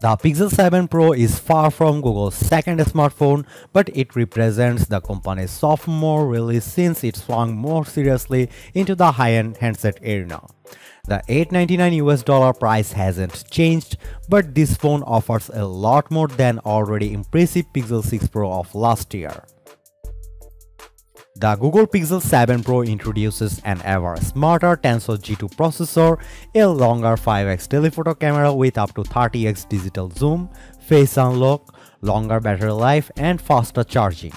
The Pixel 7 Pro is far from Google's second smartphone, but it represents the company's sophomore release since it swung more seriously into the high-end handset arena. The $899 US price hasn't changed, but this phone offers a lot more than already impressive Pixel 6 Pro of last year. The Google Pixel 7 Pro introduces an ever smarter Tensor G2 processor, a longer 5x telephoto camera with up to 30x digital zoom, face unlock, longer battery life, and faster charging.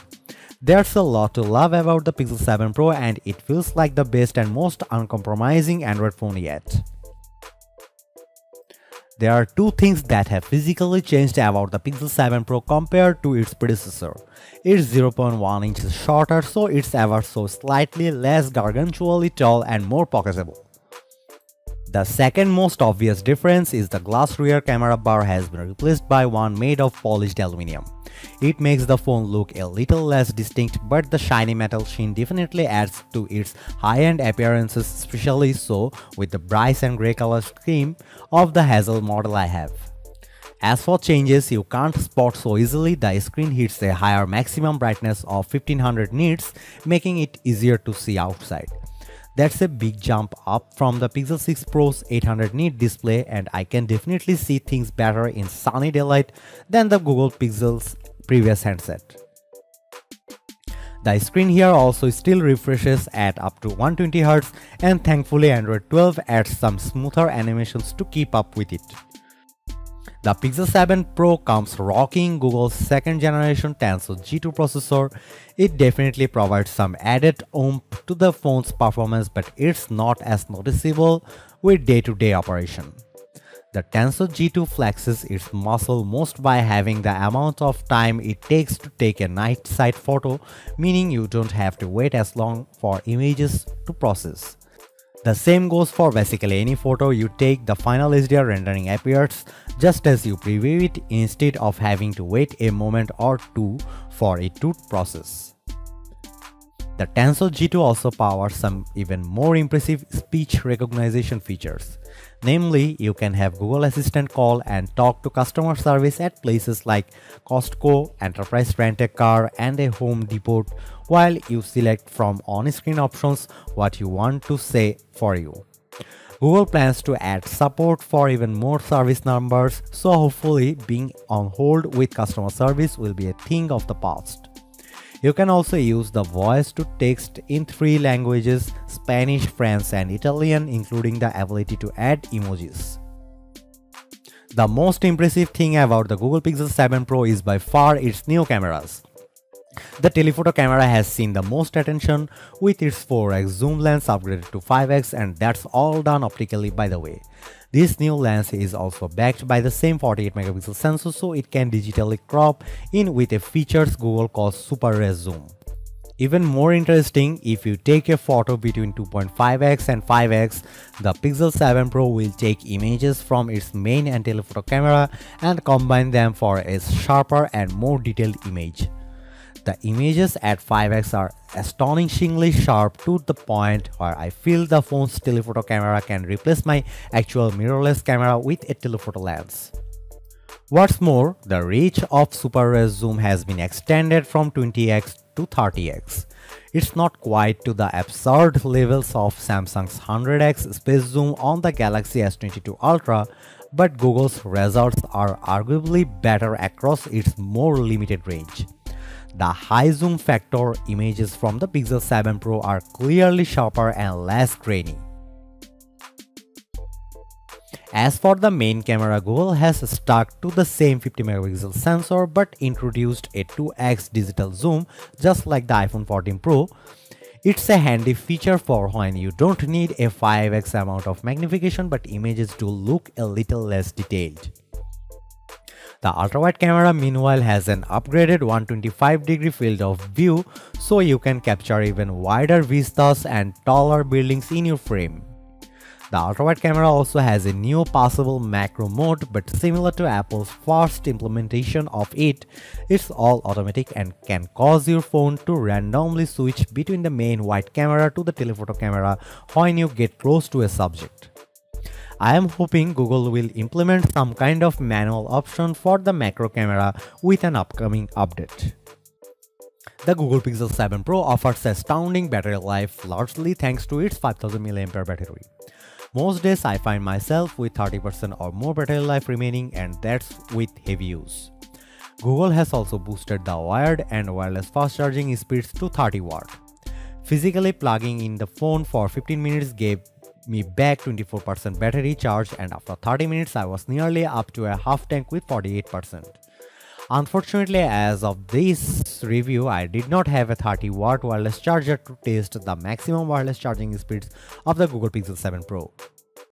There's a lot to love about the Pixel 7 Pro, and it feels like the best and most uncompromising Android phone yet. There are two things that have physically changed about the Pixel 7 Pro compared to its predecessor. It's 0.1 inches shorter, so it's ever so slightly less gargantually tall and more pocketable. The second most obvious difference is the glass rear camera bar has been replaced by one made of polished aluminum. It makes the phone look a little less distinct, but the shiny metal sheen definitely adds to its high-end appearances, especially so with the bright and grey color scheme of the Hazel model I have. As for changes you can't spot so easily, the screen hits a higher maximum brightness of 1500 nits, making it easier to see outside. That's a big jump up from the Pixel 6 Pro's 800 nit display, and I can definitely see things better in sunny daylight than the Google Pixel's previous handset. The screen here also still refreshes at up to 120Hz, and thankfully Android 12 adds some smoother animations to keep up with it. The Pixel 7 Pro comes rocking Google's second generation Tensor G2 processor. It definitely provides some added oomph to the phone's performance, but it's not as noticeable with day-to-day operation. The Tensor G2 flexes its muscle most by having the amount of time it takes to take a night sight photo, meaning you don't have to wait as long for images to process. The same goes for basically any photo you take, the final HDR rendering appears just as you preview it instead of having to wait a moment or two for it to process. The Tensor G2 also powers some even more impressive speech recognition features. Namely, you can have Google Assistant call and talk to customer service at places like Costco, Enterprise Rent-A-Car, and a Home Depot while you select from on-screen options what you want to say for you. Google plans to add support for even more service numbers, so hopefully being on hold with customer service will be a thing of the past. You can also use the voice to text in 3 languages: Spanish, French, and Italian, including the ability to add emojis. The most impressive thing about the Google Pixel 7 Pro is by far its new cameras. The telephoto camera has seen the most attention, with its 4x zoom lens upgraded to 5x, and that's all done optically, by the way. This new lens is also backed by the same 48 megapixel sensor, so it can digitally crop in with a feature Google calls super res zoom. Even more interesting, if you take a photo between 2.5x and 5x, the Pixel 7 Pro will take images from its main and telephoto camera and combine them for a sharper and more detailed image. The images at 5x are astonishingly sharp, to the point where I feel the phone's telephoto camera can replace my actual mirrorless camera with a telephoto lens. What's more, the reach of super res zoom has been extended from 20x to 30x. It's not quite to the absurd levels of Samsung's 100x space zoom on the Galaxy S22 Ultra, but Google's results are arguably better across its more limited range. The high zoom factor images from the Pixel 7 Pro are clearly sharper and less grainy. As for the main camera, Google has stuck to the same 50 megapixel sensor but introduced a 2x digital zoom just like the iPhone 14 Pro. It's a handy feature for when you don't need a 5x amount of magnification but images do look a little less detailed. The ultrawide camera meanwhile has an upgraded 125-degree field of view, so you can capture even wider vistas and taller buildings in your frame. The ultrawide camera also has a new passable macro mode, but similar to Apple's first implementation of it, it's all automatic and can cause your phone to randomly switch between the main wide camera to the telephoto camera when you get close to a subject. I am hoping Google will implement some kind of manual option for the macro camera with an upcoming update. The Google Pixel 7 Pro offers astounding battery life, largely thanks to its 5000 mAh battery. Most days I find myself with 30% or more battery life remaining, and that's with heavy use. Google has also boosted the wired and wireless fast charging speeds to 30 watt. Physically plugging in the phone for 15 minutes gave me back 24% battery charge, and after 30 minutes I was nearly up to a half tank with 48%. Unfortunately, as of this review, I did not have a 30 watt wireless charger to test the maximum wireless charging speeds of the Google Pixel 7 Pro.